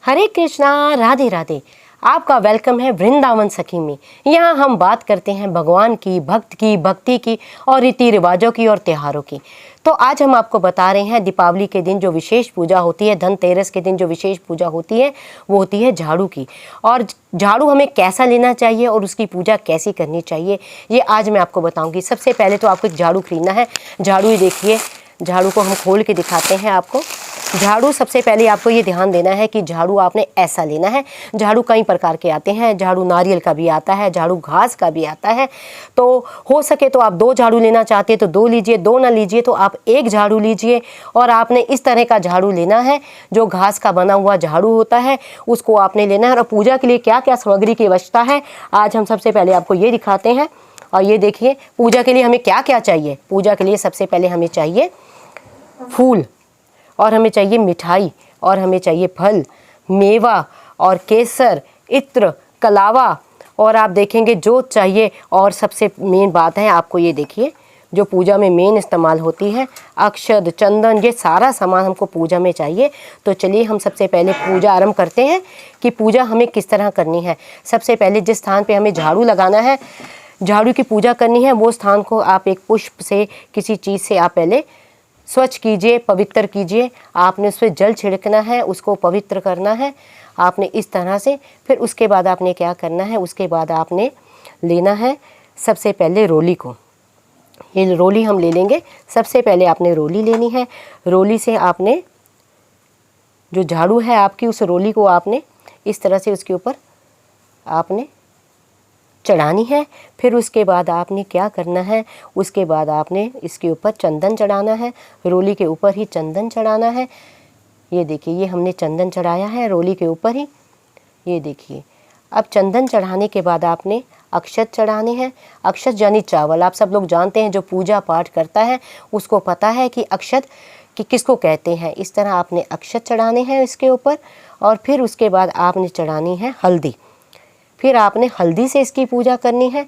हरे कृष्णा, राधे राधे। आपका वेलकम है वृंदावन सखी में। यहाँ हम बात करते हैं भगवान की, भक्ति की और रीति रिवाजों की और त्योहारों की। तो आज हम आपको बता रहे हैं दीपावली के दिन जो विशेष पूजा होती है, धनतेरस के दिन जो विशेष पूजा होती है वो होती है झाड़ू की। और झाड़ू हमें कैसा लेना चाहिए और उसकी पूजा कैसी करनी चाहिए ये आज मैं आपको बताऊँगी। सबसे पहले तो आपको एक झाड़ू खरीदना है। झाड़ू ही देखिए, झाड़ू को हम खोल के दिखाते हैं आपको। झाड़ू सबसे पहले आपको ये ध्यान देना है कि झाड़ू आपने ऐसा लेना है। झाड़ू कई प्रकार के आते हैं, झाड़ू नारियल का भी आता है, झाड़ू घास का भी आता है। तो हो सके तो आप 2 झाड़ू लेना चाहते हैं तो 2 लीजिए, 2 ना लीजिए तो आप 1 झाड़ू लीजिए। और आपने इस तरह का झाड़ू लेना है जो घास का बना हुआ झाड़ू होता है, उसको आपने लेना है। और पूजा के लिए क्या क्या सामग्री की आवश्यकता है आज हम सबसे पहले आपको ये दिखाते हैं। और ये देखिए पूजा के लिए हमें क्या क्या चाहिए। पूजा के लिए सबसे पहले हमें चाहिए फूल, और हमें चाहिए मिठाई, और हमें चाहिए फल, मेवा और केसर, इत्र, कलावा, और आप देखेंगे जो चाहिए। और सबसे मेन बात है, आपको ये देखिए जो पूजा में मेन इस्तेमाल होती है, अक्षत, चंदन, ये सारा सामान हमको पूजा में चाहिए। तो चलिए हम सबसे पहले पूजा आरंभ करते हैं कि पूजा हमें किस तरह करनी है। सबसे पहले जिस स्थान पे हमें झाड़ू लगाना है, झाड़ू की पूजा करनी है, वो स्थान को आप एक पुष्प से, किसी चीज़ से आप पहले स्वच्छ कीजिए, पवित्र कीजिए। आपने उस पर जल छिड़कना है, उसको पवित्र करना है आपने इस तरह से। फिर उसके बाद आपने क्या करना है, उसके बाद आपने लेना है सबसे पहले रोली को। ये रोली हम ले लेंगे। सबसे पहले आपने रोली लेनी है। रोली से आपने जो झाड़ू है आपकी, उस रोली को आपने इस तरह से उसके ऊपर आपने चढ़ानी है। फिर उसके बाद आपने क्या करना है, उसके बाद आपने इसके ऊपर चंदन चढ़ाना है। रोली के ऊपर ही चंदन चढ़ाना है। ये देखिए, ये हमने चंदन चढ़ाया है रोली के ऊपर ही। ये देखिए, अब चंदन चढ़ाने के बाद आपने अक्षत चढ़ाने हैं। अक्षत यानी चावल। आप सब लोग जानते हैं, जो पूजा पाठ करता है उसको पता है कि अक्षत कि किसको कहते हैं। इस तरह आपने अक्षत चढ़ाने हैं इसके ऊपर। और फिर उसके बाद आपने चढ़ानी है हल्दी। फिर आपने हल्दी से इसकी पूजा करनी है।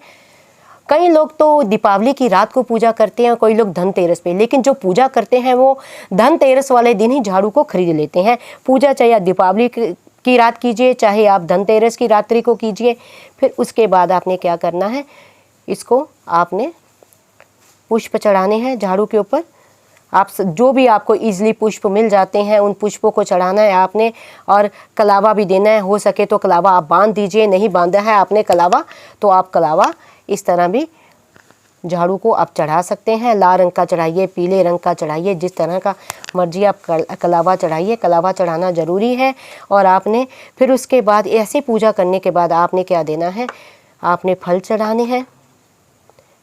कई लोग तो दीपावली की रात को पूजा करते हैं, कोई लोग धनतेरस पे, लेकिन जो पूजा करते हैं वो धनतेरस वाले दिन ही झाड़ू को खरीद लेते हैं। पूजा चाहे आप दीपावली की रात कीजिए, चाहे आप धनतेरस की रात्रि को कीजिए। फिर उसके बाद आपने क्या करना है, इसको आपने पुष्प चढ़ाने हैं झाड़ू के ऊपर। आप जो भी आपको ईजिली पुष्प मिल जाते हैं उन पुष्पों को चढ़ाना है आपने। और कलावा भी देना है, हो सके तो कलावा आप बांध दीजिए। नहीं बांधा है आपने कलावा तो आप कलावा इस तरह भी झाड़ू को आप चढ़ा सकते हैं। लाल रंग का चढ़ाइए, पीले रंग का चढ़ाइए, जिस तरह का मर्जी आप कलावा चढ़ाइए। कलावा चढ़ाना ज़रूरी है। और आपने फिर उसके बाद ऐसे पूजा करने के बाद आपने क्या देना है, आपने फल चढ़ाने हैं।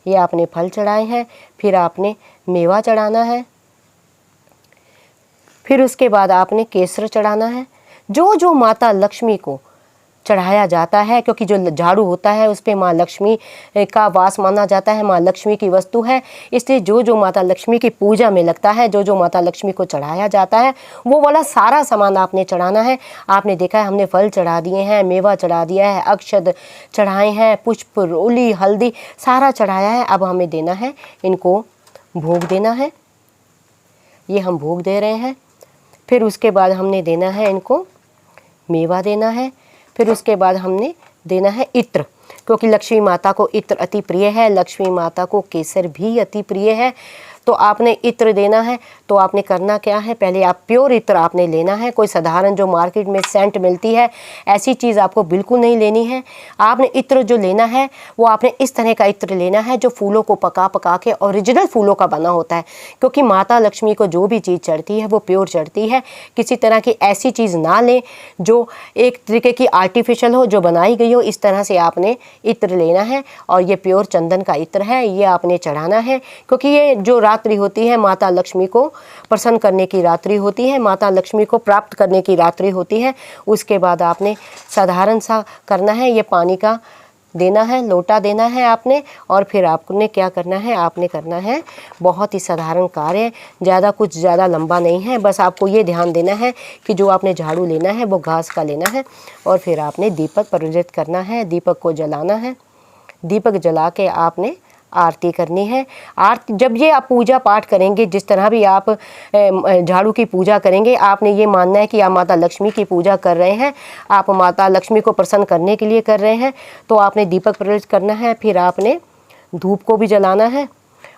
ये आपने फल चढ़ाए हैं। फिर आपने मेवा चढ़ाना है। फिर उसके बाद आपने केसर चढ़ाना है। जो जो माता लक्ष्मी को चढ़ाया जाता है, क्योंकि जो झाड़ू होता है उस पर माँ लक्ष्मी का वास माना जाता है, माँ लक्ष्मी की वस्तु है। इसलिए जो जो माता लक्ष्मी की पूजा में लगता है, जो जो माता लक्ष्मी को चढ़ाया जाता है, वो वाला सारा सामान आपने चढ़ाना है। आपने देखा है हमने फल चढ़ा दिए हैं, मेवा चढ़ा दिया है, अक्षत चढ़ाए हैं, पुष्प, रोली, हल्दी सारा चढ़ाया है। अब हमें देना है, इनको भोग देना है। ये हम भोग दे रहे हैं। फिर उसके बाद हमने देना है इनको मेवा देना है। फिर उसके बाद हमने देना है इत्र, क्योंकि लक्ष्मी माता को इत्र अति प्रिय है, लक्ष्मी माता को केसर भी अति प्रिय है। तो आपने इत्र देना है। तो आपने करना क्या है, पहले आप प्योर इत्र आपने लेना है। कोई साधारण जो मार्केट में सेंट मिलती है ऐसी चीज़ आपको बिल्कुल नहीं लेनी है। आपने इत्र जो लेना है वो आपने इस तरह का इत्र लेना है जो फूलों को पका पका के ओरिजिनल फूलों का बना होता है। क्योंकि माता लक्ष्मी को जो भी चीज़ चढ़ती है वो प्योर चढ़ती है। किसी तरह की ऐसी चीज़ ना लें जो एक तरीके की आर्टिफिशियल हो, जो बनाई गई हो। इस तरह से आपने इत्र लेना है। और ये प्योर चंदन का इत्र है, ये आपने चढ़ाना है। क्योंकि ये जो रात्रि होती है माता लक्ष्मी को प्रसन्न करने की रात्रि होती है, माता लक्ष्मी को प्राप्त करने की रात्रि होती है। उसके बाद आपने साधारण सा करना है, ये पानी का देना है, लोटा देना है आपने। और फिर आपने क्या करना है, आपने करना है बहुत ही साधारण कार्य, कुछ ज़्यादा लंबा नहीं है। बस आपको ये ध्यान देना है कि जो आपने झाड़ू लेना है वो घास का लेना है। और फिर आपने दीपक प्रज्वलित करना है, दीपक को जलाना है। दीपक जला के आपने आरती करनी है। आरती जब ये आप पूजा पाठ करेंगे, जिस तरह भी आप झाड़ू की पूजा करेंगे, आपने ये मानना है कि आप माता लक्ष्मी की पूजा कर रहे हैं, आप माता लक्ष्मी को प्रसन्न करने के लिए कर रहे हैं। तो आपने दीपक प्रज्वलित करना है, फिर आपने धूप को भी जलाना है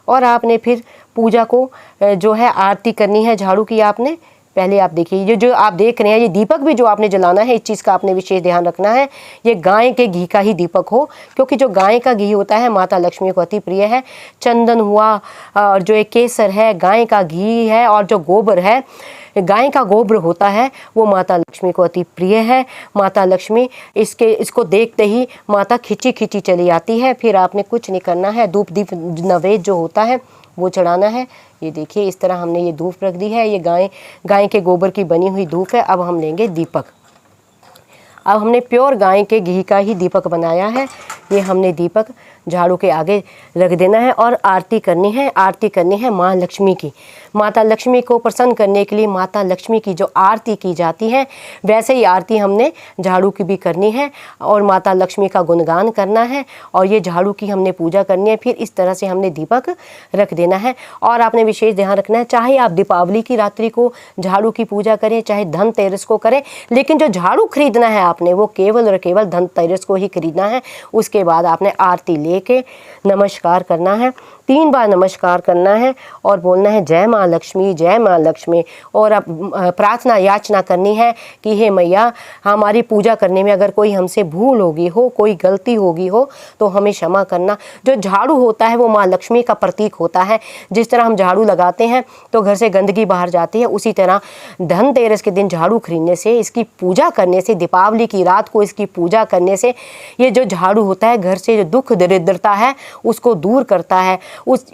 और आपने फिर पूजा को जो है आरती करनी है झाड़ू की। आपने पहले आप देखिए, ये जो आप देख रहे हैं ये दीपक भी जो आपने जलाना है, इस चीज़ का आपने विशेष ध्यान रखना है, ये गाय के घी का ही दीपक हो, क्योंकि जो गाय का घी होता है माता लक्ष्मी को अति प्रिय है। चंदन हुआ और जो एक केसर है, गाय का घी है, और जो गोबर है, गाय का गोबर होता है, वो माता लक्ष्मी को अति प्रिय है। माता लक्ष्मी इसको देखते ही माता खिंची खिंची चली आती है। फिर आपने कुछ नहीं करना है, धूप दीप नैवेद्य जो होता है वो चढ़ाना है। ये देखिए इस तरह हमने ये धूप रख दी है, ये गाय के गोबर की बनी हुई धूप है। अब हम लेंगे दीपक। अब हमने प्योर गाय के घी का ही दीपक बनाया है। ये हमने दीपक झाड़ू के आगे रख देना है और आरती करनी है। आरती करनी है माँ लक्ष्मी की। माता लक्ष्मी को प्रसन्न करने के लिए माता लक्ष्मी की जो आरती की जाती है, वैसे ही आरती हमने झाड़ू की भी करनी है और माता लक्ष्मी का गुणगान करना है और ये झाड़ू की हमने पूजा करनी है। फिर इस तरह से हमने दीपक रख देना है। और आपने विशेष ध्यान रखना है, चाहे आप दीपावली की रात्रि को झाड़ू की पूजा करें, चाहे धनतेरस को करें, लेकिन जो झाड़ू खरीदना है आपने वो केवल और केवल धनतेरस को ही खरीदना है। उसके बाद आपने आरती लेके नमस्कार करना है, 3 बार नमस्कार करना है और बोलना है जय माँ लक्ष्मी, जय माँ लक्ष्मी। और अब प्रार्थना याचना करनी है कि हे मैया, हमारी पूजा करने में अगर कोई हमसे भूल होगी हो, कोई गलती होगी हो तो हमें क्षमा करना। जो झाड़ू होता है वो माँ लक्ष्मी का प्रतीक होता है। जिस तरह हम झाड़ू लगाते हैं तो घर से गंदगी बाहर जाती है, उसी तरह धनतेरस के दिन झाड़ू खरीदने से, इसकी पूजा करने से, दीपावली की रात को इसकी पूजा करने से, ये जो झाड़ू होता है घर से जो दुख दरिद्रता है उसको दूर करता है।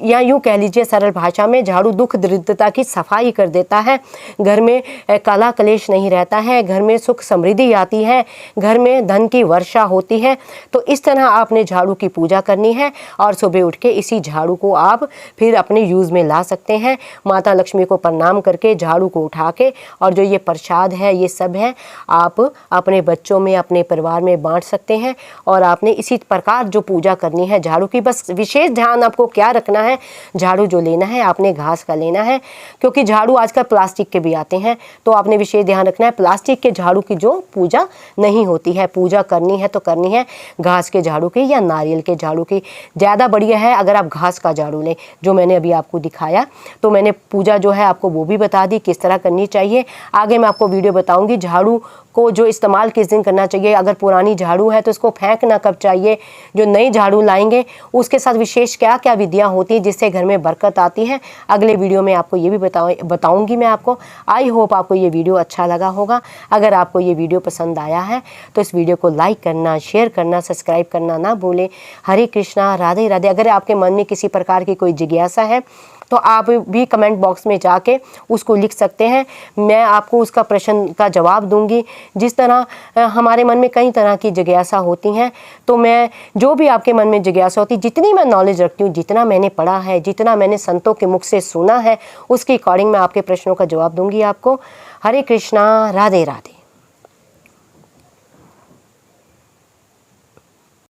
या यूँ कह लीजिए सरल भाषा में, झाड़ू दुख दरिद्रता की सफाई कर देता है। घर में कला कलेश नहीं रहता है, घर में सुख समृद्धि आती है, घर में धन की वर्षा होती है। तो इस तरह आपने झाड़ू की पूजा करनी है और सुबह उठ के इसी झाड़ू को आप फिर अपने यूज़ में ला सकते हैं। माता लक्ष्मी को प्रणाम करके झाड़ू को उठा के, और जो ये प्रसाद है ये सब है, आप अपने बच्चों में, अपने परिवार में बांट सकते हैं। और आपने इसी प्रकार जो पूजा करनी है झाड़ू की, बस विशेष ध्यान आपको क्या रखना है, झाड़ू जो लेना है आपने घास का लेना है, क्योंकि झाड़ू आजकल प्लास्टिक के भी आते हैं। तो आपने विशेष ध्यान रखना है, प्लास्टिक के झाड़ू की जो पूजा नहीं होती है, पूजा करनी है तो करनी है घास के झाड़ू की या नारियल के झाड़ू की। ज़्यादा बढ़िया है अगर आप घास का झाड़ू लें, जो मैंने अभी आपको दिखाया। तो मैंने पूजा जो है आपको वो भी बता दी किस तरह करनी चाहिए। आगे मैं आपको वीडियो बताऊंगी झाड़ू को जो इस्तेमाल किस दिन करना चाहिए। अगर पुरानी झाड़ू है तो इसको फेंकना कब चाहिए, जो नई झाड़ू लाएंगे उसके साथ विशेष क्या क्या विधियां होती हैं जिससे घर में बरकत आती है। अगले वीडियो में आपको ये भी बताऊंगी मैं आपको। आई होप आपको ये वीडियो अच्छा लगा होगा। अगर आपको ये वीडियो पसंद आया है तो इस वीडियो को लाइक करना, शेयर करना, सब्सक्राइब करना ना भूलें। हरे कृष्णा, राधे राधे। अगर आपके मन में किसी प्रकार की कोई जिज्ञासा है तो आप भी कमेंट बॉक्स में जाके उसको लिख सकते हैं, मैं आपको उसका प्रश्न का जवाब दूंगी। जिस तरह हमारे मन में कई तरह की जिज्ञासा होती हैं, तो मैं जो भी आपके मन में जिज्ञासा होती, जितनी मैं नॉलेज रखती हूँ, जितना मैंने पढ़ा है, जितना मैंने संतों के मुख से सुना है, उसके अकॉर्डिंग मैं आपके प्रश्नों का जवाब दूंगी आपको। हरे कृष्णा, राधे राधे।